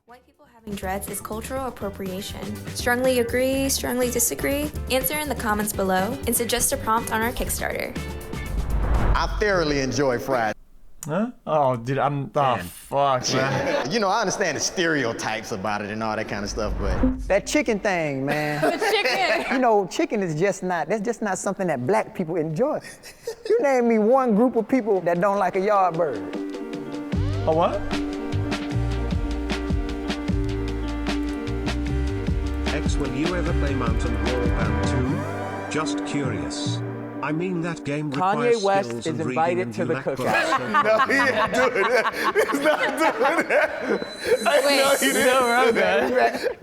White people having dreads is cultural appropriation. Strongly agree, strongly disagree? Answer in the comments below and suggest a prompt on our Kickstarter. I thoroughly enjoy fried. Huh? Oh, dude, fuck, man. You know, I understand the stereotypes about it and all that kind of stuff, but that chicken thing, man. The chicken. You know, chicken is that's just not something that black people enjoy. You name me one group of people that don't like a yard bird. A what? Will you ever play Mountain Warband 2? Just curious. I mean, that game requires Kanye West skills is and invited reading to and the you lack cookout. no, he ain't doing that. He's not doing that. Wait, he didn't.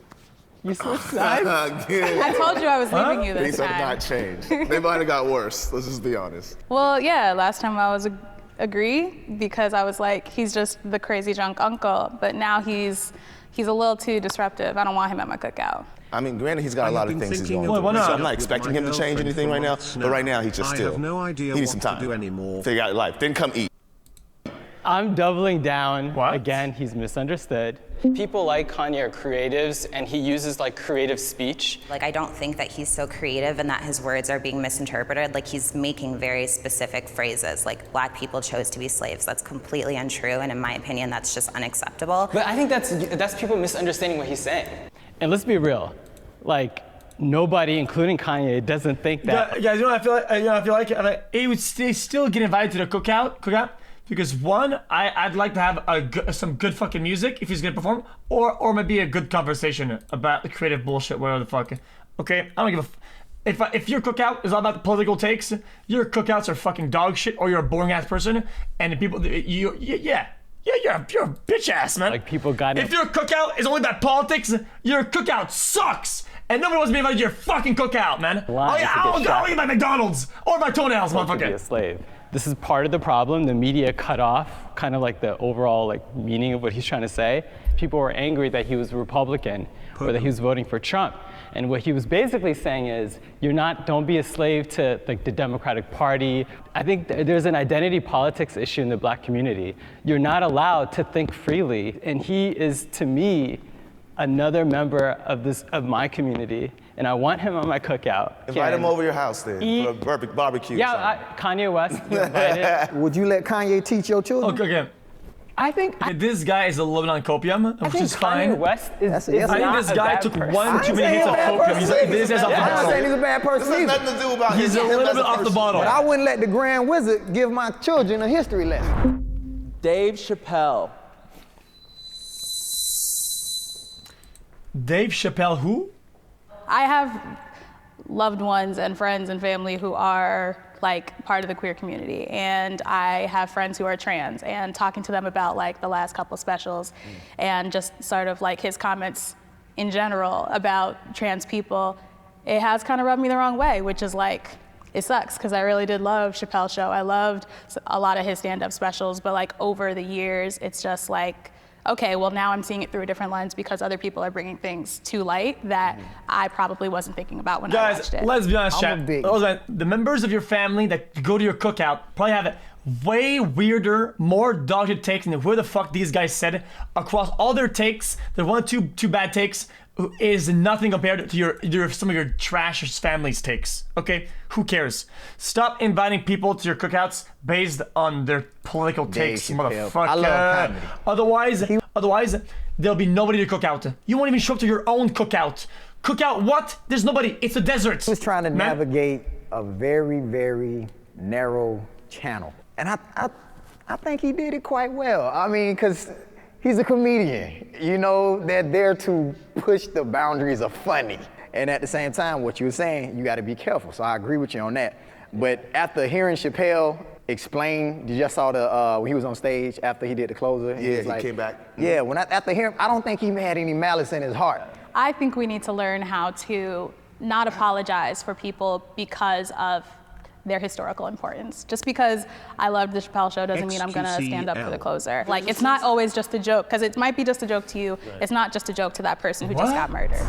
You switched sides? I told you I was leaving you this Things have time. not changed. They might have got worse. Let's just be honest. Well, yeah, last time I was agree because I was like, he's just the crazy drunk uncle, but now he's a little too disruptive. I don't want him at my cookout. I mean, granted, he's got a lot of things he's going Why through. not? So I'm not expecting him to change anything right now, but right now he's just I still. have no idea he needs what some time to do anymore. Figure out life. Didn't come eat. I'm doubling down. What? Again, he's misunderstood. People like Kanye are creatives, and he uses like creative speech. Like, I don't think that he's so creative and that his words are being misinterpreted. Like, he's making very specific phrases, like black people chose to be slaves. That's completely untrue, and in my opinion, that's just unacceptable. But I think that's people misunderstanding what he's saying. And let's be real, like, nobody, including Kanye, doesn't think that. Yeah, guys, you know what I feel like? He would still get invited to the cookout because one, I'd like to have some good fucking music if he's gonna perform, or maybe a good conversation about the creative bullshit, whatever the fuck. Okay, I don't give if your cookout is all about the political takes, your cookouts are fucking dog shit, or you're a boring ass person, and the people you're a bitch ass, man. Like, people got it. If your cookout is only about politics, your cookout sucks. And nobody wants to be invited to your fucking cookout, man. Line Oh yeah, to get I'll eat my McDonald's or my toenails, to be a motherfucker. slave. This is part of the problem. The media cut off kind of like the overall like meaning of what he's trying to say. People were angry that he was Republican or that he was voting for Trump. And what he was basically saying is, don't be a slave to like the Democratic Party. I think there's an identity politics issue in the black community. You're not allowed to think freely. And he is, to me, another member of my community, and I want him on my cookout. Invite him over your house then for a barbecue. Yeah, Kanye West, invited. Would you let Kanye teach your children? Okay. I think This guy is a living on copium, which is fine. Kanye West is That's not I think this a guy bad took person. one too many hits of copium. This is off the I'm not saying bottle. he's a bad person This has either. nothing to do about He's a him little as bit off the person. bottle. But I wouldn't let the Grand Wizard give my children a history lesson. Dave Chappelle. Dave Chappelle, who? I have loved ones and friends and family who are like part of the queer community, and I have friends who are trans, and talking to them about like the last couple specials and just sort of like his comments in general about trans people, it has kind of rubbed me the wrong way, which is like, it sucks because I really did love Chappelle's show. I loved a lot of his stand-up specials, but like over the years, it's just like, okay, well now I'm seeing it through a different lens because other people are bringing things to light that I probably wasn't thinking about when I watched Guys, it. let's be honest, I'm a chat. big- The members of your family that go to your cookout probably have way weirder, more dogged takes than who the fuck these guys said. Across all their takes, the one or two bad takes is nothing compared to some of your trash family's takes. Okay, who cares? Stop inviting people to your cookouts based on their political takes, Chappelle. motherfucker. I love comedy. Otherwise, there'll be nobody to cook out. You won't even show up to your own cookout. Cookout what? There's nobody. It's a desert. He was trying to Man. navigate a very, very narrow channel. And I think he did it quite well. I mean, because he's a comedian. You know, they're there to push the boundaries of funny. And at the same time, what you were saying, you got to be careful. So I agree with you on that. But after hearing Chappelle explain, you just saw when he was on stage after he did the closer. Yeah, was he came back. Yeah, after hearing, I don't think he had any malice in his heart. I think we need to learn how to not apologize for people because of their historical importance. Just because I loved the Chappelle show doesn't mean I'm gonna stand up for the closer. Like, it's not always just a joke, because it might be just a joke to you. Right. It's not just a joke to that person who just got murdered.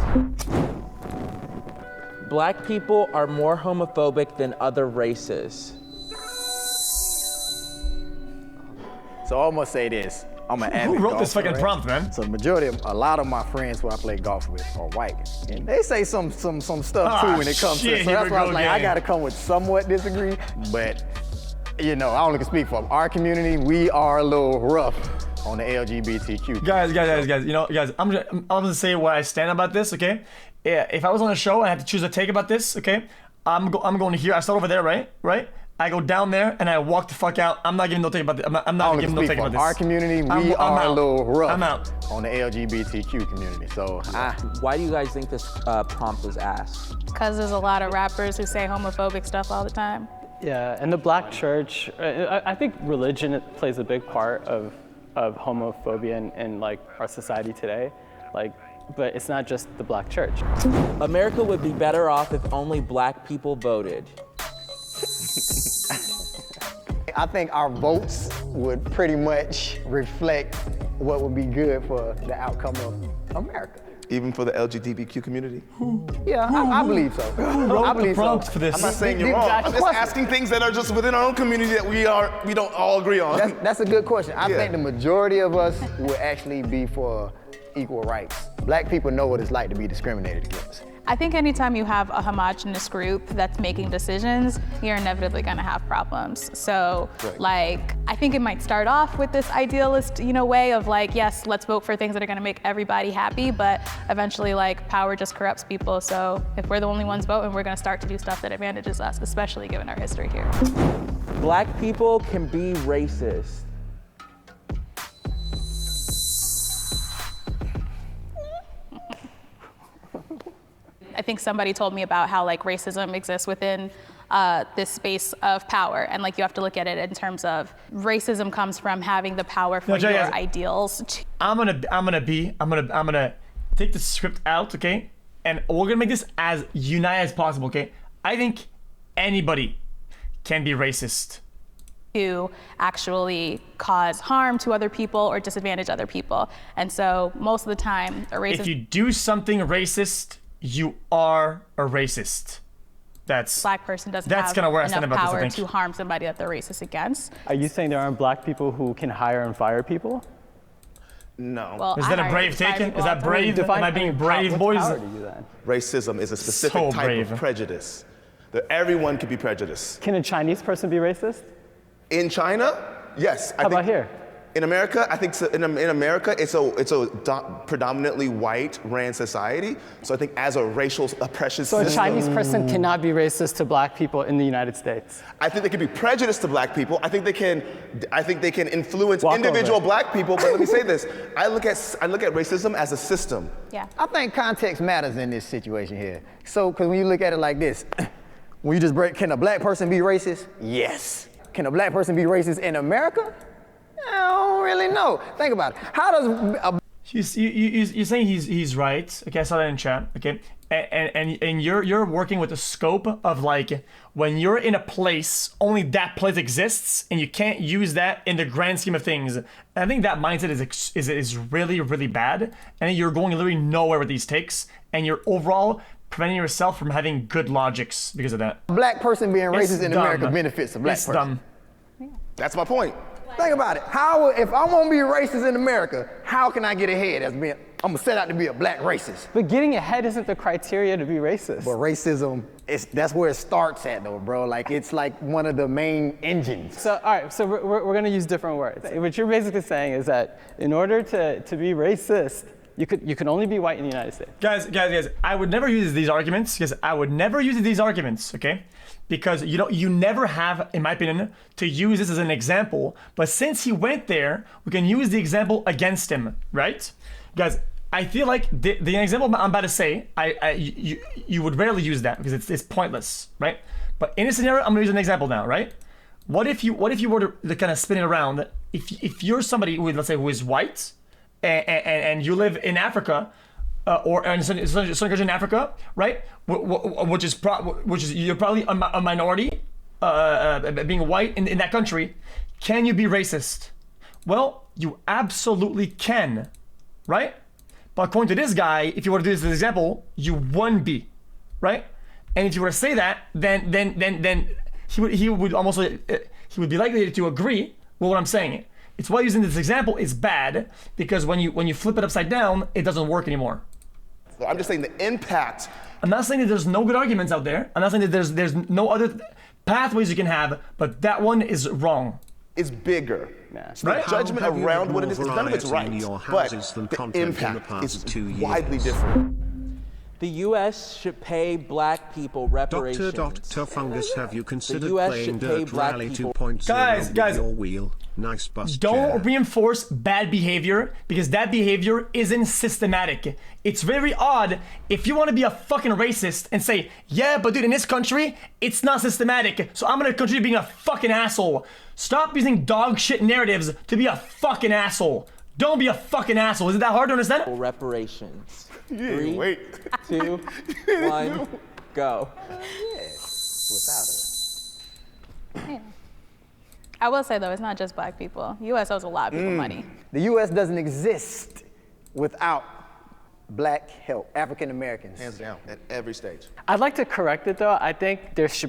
Black people are more homophobic than other races. So I must say this. I'm an avid Who wrote golfer, this fucking right? prompt, man? So a lot of my friends who I play golf with are white. And they say some stuff Ah, too when it comes to shit, it. So here that's we why I go was like, I again. gotta come with somewhat disagree. But, you know, I only can speak for our community. We are a little rough on the LGBTQ. Guys, you know, guys, I'm gonna say where I stand about this, okay? Yeah, if I was on a show and I had to choose a take about this, okay? I'm going to here. I start over there, right? I go down there and I walk the fuck out. I'm not giving no take about this. I'm not giving no take about this. Our community, we I'm are a out. little rough I'm out. on the LGBTQ community. So Why do you guys think this prompt was asked? Because there's a lot of rappers who say homophobic stuff all the time. Yeah, and the black church, I think religion plays a big part of homophobia in like our society today. Like, but it's not just the black church. America would be better off if only black people voted. I think our votes would pretty much reflect what would be good for the outcome of America. Even for the LGBTQ community? Yeah, I believe so. Wrote I the believe prompt so. for this? I'm not saying you're wrong. I'm just asking things that are just within our own community that we don't all agree on. That's a good question. I Yeah. think the majority of us would actually be for equal rights. Black people know what it's like to be discriminated against. I think anytime you have a homogenous group that's making decisions, you're inevitably gonna have problems. So, like, I think it might start off with this idealist, way of like, yes, let's vote for things that are gonna make everybody happy, but eventually, like, power just corrupts people. So if we're the only ones voting, we're gonna start to do stuff that advantages us, especially given our history here. Black people can be racist. I think somebody told me about how like racism exists within this space of power, and like you have to look at it in terms of racism comes from having the power for Jay, your guys, ideals. I'm gonna take the script out, okay? And we're gonna make this as united as possible, okay? I think anybody can be racist. To actually cause harm to other people or disadvantage other people. And so most of the time, a racist If you do something racist, you are a racist. That's black person doesn't that's have kinda where I stand enough about this, I power think. to harm somebody that they're racist against. Are you saying there aren't black people who can hire and fire people? No. Well, Is I that a hire brave fire taken? people Is all that the time. brave? Am I being brave, What's boys? power to you then? Racism is a specific So type brave. of prejudice. That everyone can be prejudiced. Can a Chinese person be racist? In China, yes. How about here? In America, I think in America, it's a predominantly white ran society. So I think as a racial oppression So a system, Chinese person cannot be racist to black people in the United States. I think they can be prejudiced to black people. I think they can influence Walk individual over. black people. But let me say this: I look at racism as a system. Yeah. I think context matters in this situation here. So, because when you look at it like this, when you just can a black person be racist? Yes. Can a black person be racist in America? I don't really know. Think about it. How does a You're saying he's right. Okay, I saw that in chat. Okay, and you're working with the scope of like when you're in a place, only that place exists, and you can't use that in the grand scheme of things. And I think that mindset is really really bad. And you're going literally nowhere with these takes, and you're overall preventing yourself from having good logics because of that. black person being It's racist in dumb. America benefits a black It's person? dumb. That's my point. Think about it. How, if I'm gonna be racist in America, how can I get ahead as being, I'm gonna set out to be a black racist? But getting ahead isn't the criteria to be racist. But racism, that's where it starts at though, bro. Like it's like one of the main engines. So, all right, so we're going to use different words. What you're basically saying is that in order to be racist, you can only be white in the United States. Guys, I would never use these arguments okay? Because you never have, in my opinion, to use this as an example. But since he went there, we can use the example against him, right? Guys, I feel like the example I'm about to say, you would rarely use that because it's pointless, right? But in a scenario, I'm gonna use an example now, right? What if you were to kind of spin it around? If you're somebody who, let's say, who is white, and you live in Africa, or in some country in Africa, right? Which is you're probably a minority, being white in that country. Can you be racist? Well, you absolutely can, right? But according to this guy, if you were to do this as an example, you wouldn't be, right? And if you were to say that, then he would almost he would be likely to agree with what I'm saying. It's why using this example is bad, because when you flip it upside down, it doesn't work anymore. I'm just saying the impact. I'm not saying that there's no good arguments out there. I'm not saying that there's no other pathways you can have, but that one is wrong. Is bigger. So Right? the judgment How have you around had what it more is, none of it's right. variety in your But houses than the content in the impact past is 2 years? widely different. The U.S. should pay black people reparations. Dr. Fungus, have you considered US playing should pay Dirt black Rally people- 2.0 Guys, with your wheel? Nice bus Don't chair. reinforce bad behavior, because that behavior isn't systematic. It's very odd if you want to be a fucking racist and say, yeah, but dude, in this country, it's not systematic, so I'm gonna continue being a fucking asshole. Stop using dog shit narratives to be a fucking asshole. Don't be a fucking asshole. Is it that hard to understand? Reparations. Yeah, 3, wait. 2, 1, go. I will say though, it's not just black people. U.S. owes a lot of people money. The U.S. doesn't exist without black help, African Americans. Hands down, at every stage. I'd like to correct it though. I think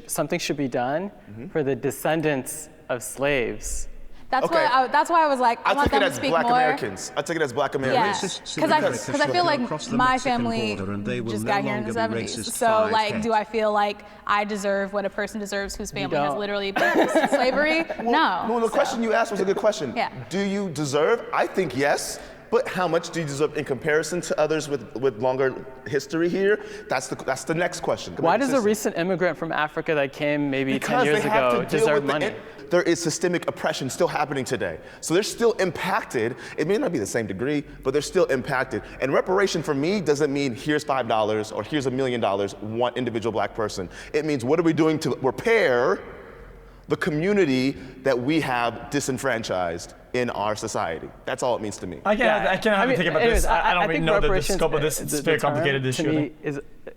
something should be done for the descendants of slaves. That's Okay. why I was like, I I want took it them to as speak black more. Americans. I took it as black Yeah, Americans. because I feel like Across the my Mexican family border and they will just no got here in the longer be 70s. racist So five like, head. do I feel like I deserve what a person deserves whose family has don't. literally been through slavery? No. Well, the So- question you asked was a good question. Yeah. Do you deserve? I think yes. But how much do you deserve in comparison to others with longer history here? That's the next question. Why does a recent immigrant from Africa that came maybe 10 Because years they have ago to deal deserve with money? there is systemic oppression still happening today. So they're still impacted. It may not be the same degree, but they're still impacted. And reparation for me doesn't mean here's $5 or here's $1 million, one individual black person. It means what are we doing to repair the community that we have disenfranchised in our society. That's all it means to me. I can't have a take about this. I don't really think know the reparations, scope of this. It's the very term, complicated to issue. me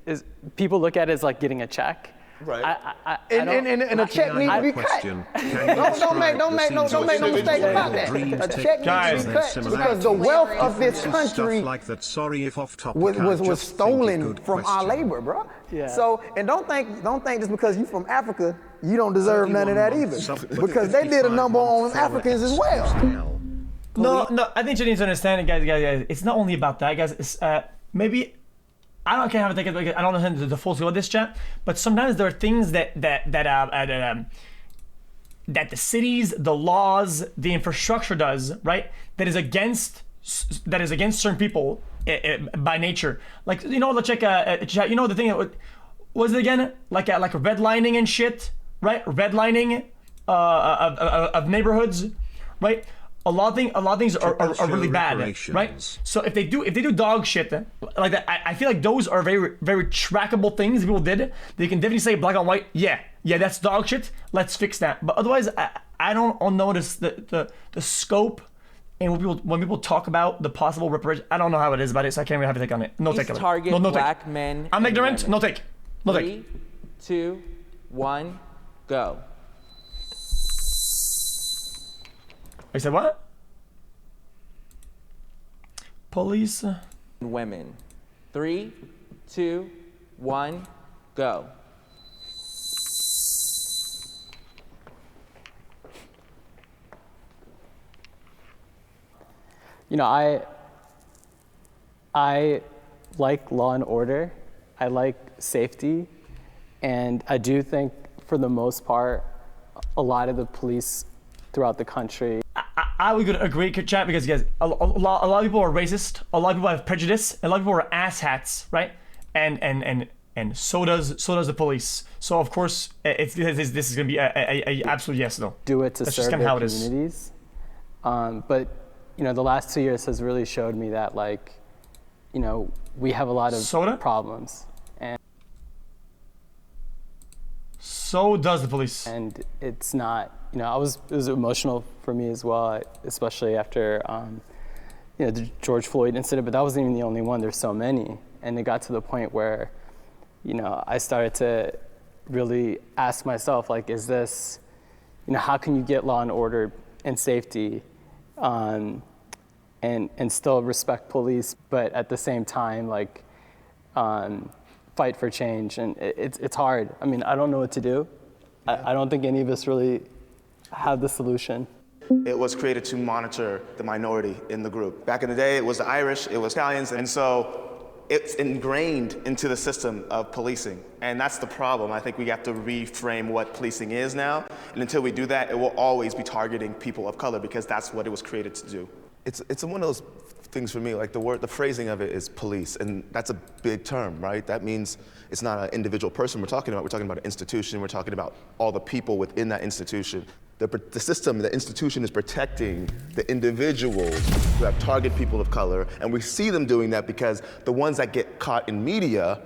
is people look at it as like getting a check. Right. I don't- And a check needs to be cut. Question. Don't make no mistake about that. A check needs to be cut because the wealth of this country like that. Sorry if off topic. was stolen from our labor, bro. Yeah. So, and don't think just because you from Africa, you don't deserve none of that either. Because they did a number on Africans as well. No, I think you need to understand it, guys. It's not only about that, guys. It's maybe I don't care how to take it. I don't know the full scope of this chat, but sometimes there are things that the cities, the laws, the infrastructure does right that is against certain people by nature. Like let's check chat. The thing what was it again? Like redlining and shit, right? Redlining of neighborhoods, right? A lot of things are really bad, right? So if they do dog shit like that, I feel like those are very, very trackable things people did. They can definitely say black on white, yeah, that's dog shit. Let's fix that. But otherwise, I don't notice the scope. And when people talk about the possible reparation, I don't know how it is about it, so I can't really have a take on it. No take on it. Target No black take. men. I'm and ignorant. women. No take. No take. 3, 2, 1, go. I said what? Police. Women. 3, 2, 1, go. I like law and order. I like safety, and I do think, for the most part, a lot of the police throughout the country. I would agree, chat, because guys, a lot of people are racist. A lot of people have prejudice. A lot of people are asshats, right? And so does the police. So of course, this is gonna be a absolute yes though. Do it to That's serve just kinda their how it is. communities. But the last 2 years has really showed me that we have a lot of problems. So does the police. And it's not, it was emotional for me as well, especially after, the George Floyd incident, but that wasn't even the only one. There's so many. And it got to the point where, I started to really ask myself, is this, how can you get law and order and safety and still respect police, but at the same time, fight for change? And it's hard. I mean, I don't know what to do. I don't think any of us really have the solution. It was created to monitor the minority in the group. Back in the day, it was the Irish, it was Italians, and so it's ingrained into the system of policing. And that's the problem. I think we have to reframe what policing is now. And until we do that, it will always be targeting people of color because that's what it was created to do. It's one of those things for me, like the phrasing of it is police, and that's a big term, right? That means it's not an individual person we're talking about an institution, we're talking about all the people within that institution. The system, the institution is protecting the individuals who have targeted people of color, and we see them doing that because the ones that get caught in media,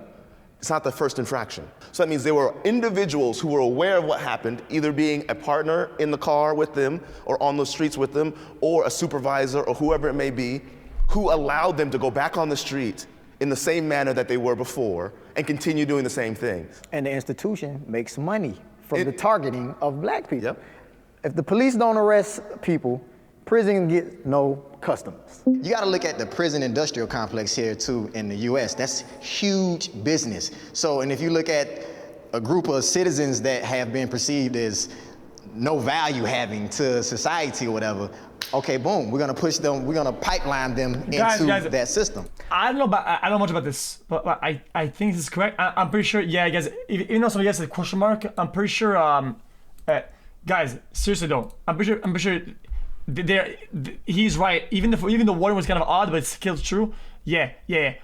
it's not the first infraction. So that means there were individuals who were aware of what happened, either being a partner in the car with them or on the streets with them, or a supervisor or whoever it may be, who allowed them to go back on the street in the same manner that they were before and continue doing the same things. And the institution makes money from the targeting of black people. Yep. If the police don't arrest people, prison gets no customers. You got to look at the prison industrial complex here too in the US. That's huge business. So, and if you look at a group of citizens that have been perceived as no value having to society or whatever, okay, boom, we're gonna push them, we're gonna pipeline them into that system. I don't know much about this, but I think this is correct. I'm pretty sure, yeah, guys, even though somebody has a question mark, I'm pretty sure, guys, seriously though, I'm pretty sure he's right. Even the wording was kind of odd, but it's still true. Yeah.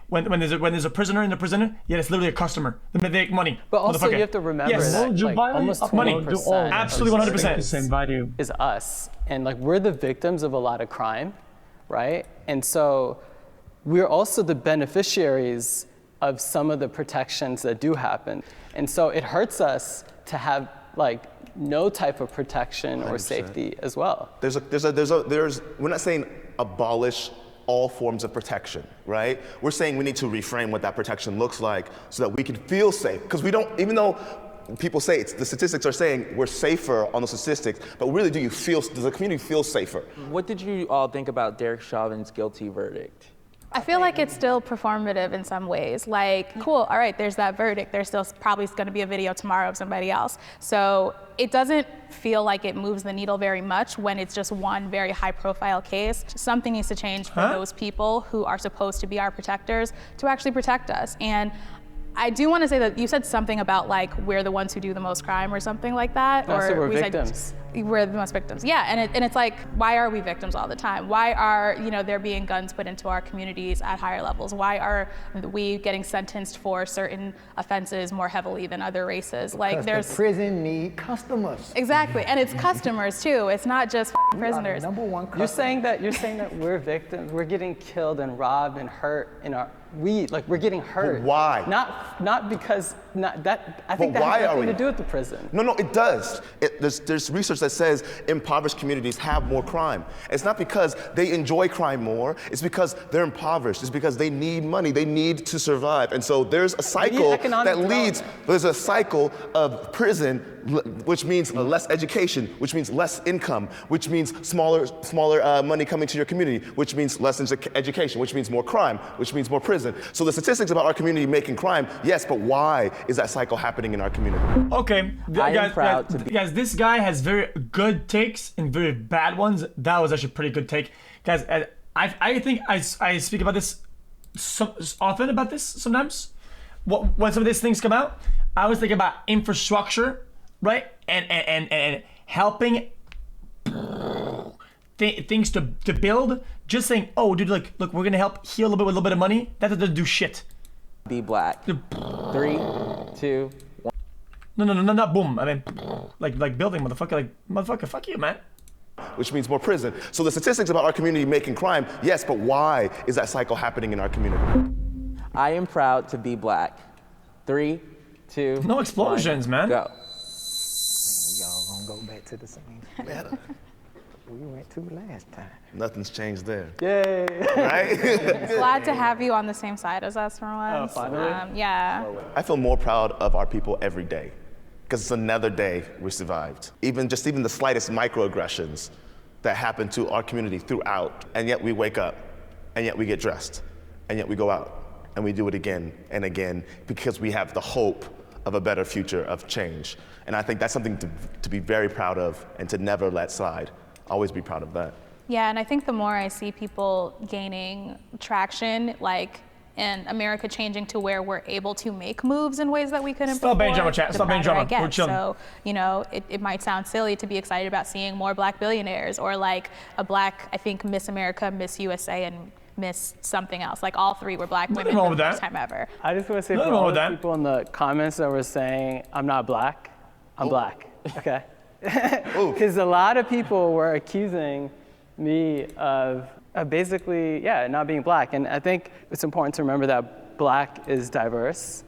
When there's a prisoner in the prison, yeah, it's literally a customer. They make money. But also you have to remember that like, almost 20%, absolutely 100% value is us, and like we're the victims of a lot of crime, right? And so we're also the beneficiaries of some of the protections that do happen, and so it hurts us to have like no type of protection or 100%. Safety as well. We're not saying abolish all forms of protection, right? We're saying we need to reframe what that protection looks like so that we can feel safe. Because we don't, even though people say the statistics are saying we're safer on the statistics, but really does the community feel safer? What did you all think about Derek Chauvin's guilty verdict? I feel like it's still performative in some ways. Like, cool, all right, there's that verdict. There's still probably going to be a video tomorrow of somebody else. So it doesn't feel like it moves the needle very much when it's just one very high profile case. Something needs to change for those people who are supposed to be our protectors to actually protect us. And I do want to say that you said something about like we're the ones who do the most crime or something like that. No, so we're victims. We're the most victims. Yeah, and it's like, why are we victims all the time? Why are there being guns put into our communities at higher levels? Why are we getting sentenced for certain offenses more heavily than other races? Like the prison need customers. Exactly, and it's customers too. It's not just prisoners. #1 customer. You're saying that we're victims. We're getting killed and robbed and hurt in our. We're getting hurt. But why? Not because that. I think that has nothing to do with the prison. No, it does. There's research that says impoverished communities have more crime. It's not because they enjoy crime more. It's because they're impoverished. It's because they need money. They need to survive. And so there's a cycle that leads. There's a cycle of prison, which means less education, which means less income, which means smaller money coming to your community, which means less education, which means more crime, which means more prison. So the statistics about our community making crime, yes, but why is that cycle happening in our community? Okay, guys, this guy has very good takes and very bad ones. That was actually a pretty good take. Guys, I think I speak about this often about this sometimes. When some of these things come out, I was thinking about infrastructure, right? And helping things to build. Just saying, oh, dude, look, we're gonna help heal a little bit of money. That doesn't do shit. Be black. 3, 2, 1. No, not boom. I mean, like building, motherfucker, fuck you, man. Which means more prison. So the statistics about our community making crime, yes, but why is that cycle happening in our community? I am proud to be black. 3, 2, no explosions, 1, man. Go. We all gonna go back to the same Better. we went to last time. Nothing's changed there. Yay. Right? Glad to have you on the same side as us for once. Oh, finally? Yeah. I feel more proud of our people every day because it's another day we survived. Even the slightest microaggressions that happen to our community throughout, and yet we wake up, and yet we get dressed, and yet we go out, and we do it again and again because we have the hope of a better future of change. And I think that's something to be very proud of and to never let slide. always be proud of that. Yeah, and I think the more I see people gaining traction, like in America changing to where we're able to make moves in ways that we couldn't before, Stop being drama, chat. the Stop being prouder I drama. We're get. chilling. So, you know, it might sound silly to be excited about seeing more black billionaires or like a black, I think, Miss America, Miss USA, and Miss something else. Like all three were black women wrong for with the that. first time ever. I just want to say Nothing for wrong all with the that. people in the comments that were saying, I'm not black, I'm black, okay? Because a lot of people were accusing me of basically, yeah, not being black. And I think it's important to remember that black is diverse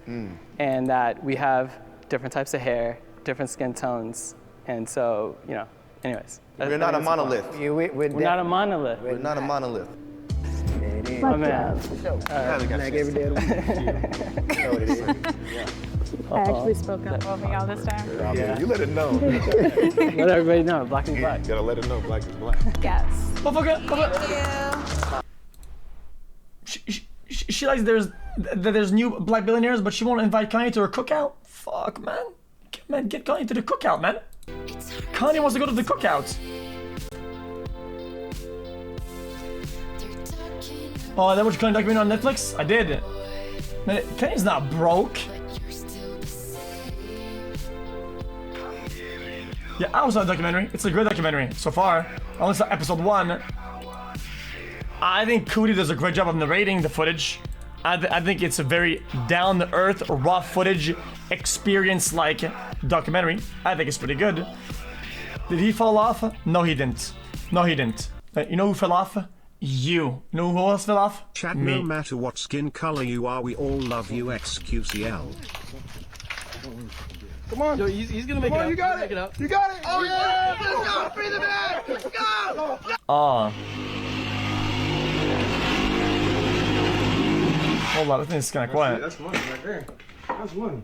and that we have different types of hair, different skin tones. And so, you know, anyways. We're not a monolith. Yeah, We're not a monolith. We're not a monolith. My man. Like every day of the week. You know what it is. I actually spoke up over y'all this time. Yeah. You let it know. Let everybody know, black is black. You gotta let it know, black is black. Yes. She likes there's new black billionaires, but she won't invite Kanye to her cookout. Fuck, man. Get Kanye to the cookout, man. Kanye wants to go to the cookout. Oh, that was Kanye documentary on Netflix? I did. Man, Kanye's not broke. Yeah, I was on a documentary. It's a great documentary so far. I only saw episode 1. I think Cootie does a great job of narrating the footage. I think it's a very down-to-earth, raw footage, experience-like documentary. I think it's pretty good. Did he fall off? No, he didn't. No, he didn't. You know who fell off? You. You know who else fell off? Chat, Me. no matter what skin color you are, we all love you, xQcl. Come on. Yo, he's gonna make it up. You got it. You got it. Oh, yeah. Let's go. Free the man. Let's go. Oh. Hold on, I think it's kind of quiet. That's money right there. That's money.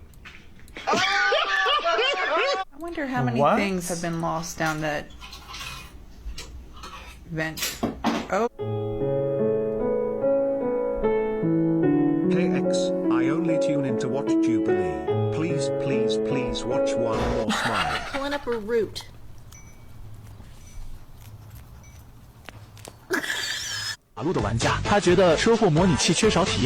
I wonder how many What? things have been lost down that vent. Oh. Hey X, I only tune in to watch Jubilee. Please, please, please watch one more smile. Pulling up a root. 马路的玩家，他觉得车祸模拟器缺少体验。